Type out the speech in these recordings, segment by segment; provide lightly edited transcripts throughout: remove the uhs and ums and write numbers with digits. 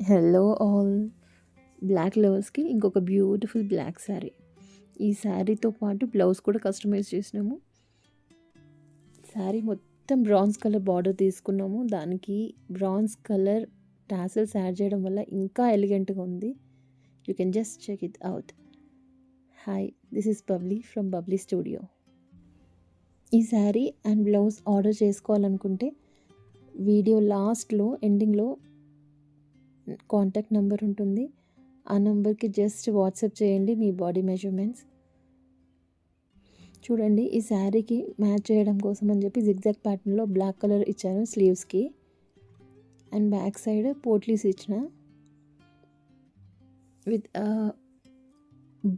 Hello all black లవర్స్కి ఇంకొక beautiful black sari. ఈ శారీతో పాటు బ్లౌజ్ కూడా కస్టమైజ్ చేసినాము. శారీ మొత్తం బ్రాంజ్ కలర్ బార్డర్ తీసుకున్నాము. దానికి బ్రాంజ్ కలర్ టాసల్స్ యాడ్ చేయడం వల్ల ఇంకా ఎలిగెంట్గా ఉంది. You can just check it out. Hi, this is Bubbly from Bubbly studio. ఈ శారీ అండ్ బ్లౌజ్ ఆర్డర్ చేసుకోవాలనుకుంటే వీడియో లాస్ట్లో ఎండింగ్లో కాంటాక్ట్ నెంబర్ ఉంటుంది. ఆ నెంబర్కి జస్ట్ వాట్సాప్ చేయండి మీ బాడీ మెజర్మెంట్స్. చూడండి, ఈ శారీకి మ్యాచ్ చేయడం కోసం అని చెప్పి జిగ్జాగ్ ప్యాటర్న్లో బ్లాక్ కలర్ ఇచ్చాను స్లీవ్స్కి. అండ్ బ్యాక్ సైడ్ పోట్లీస్ ఇచ్చిన with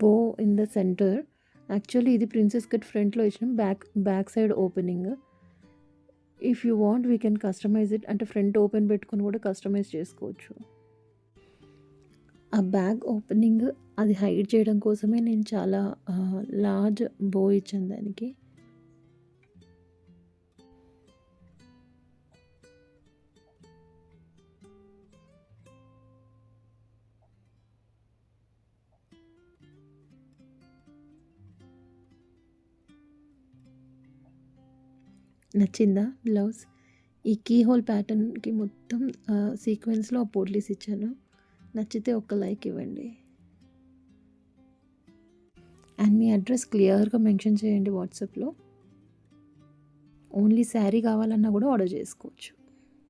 bow in the centre. Actually ఇది ప్రిన్సెస్ కట్ ఫ్రంట్లో ఇచ్చిన back side opening. If you want we can customise it, అంటే ఫ్రంట్ ఓపెన్ పెట్టుకొని కూడా కస్టమైజ్ చేసుకోవచ్చు. ఆ బ్యాగ్ ఓపెనింగ్ అది హైడ్ చేయడం కోసమే నేను చాలా లార్జ్ బో ఇచ్చాను దానికి. నచ్చిందా బ్లౌజ్? ఈ కీ హోల్ ప్యాటర్న్కి మొత్తం సీక్వెన్స్లో పోట్లీస్ ఇచ్చాను. నచ్చితే ఒక లైక్ ఇవ్వండి అండ్ మీ అడ్రస్ క్లియర్గా మెన్షన్ చేయండి వాట్సాప్లో. ఓన్లీ శారీ కావాలన్నా కూడా ఆర్డర్ చేసుకోవచ్చు.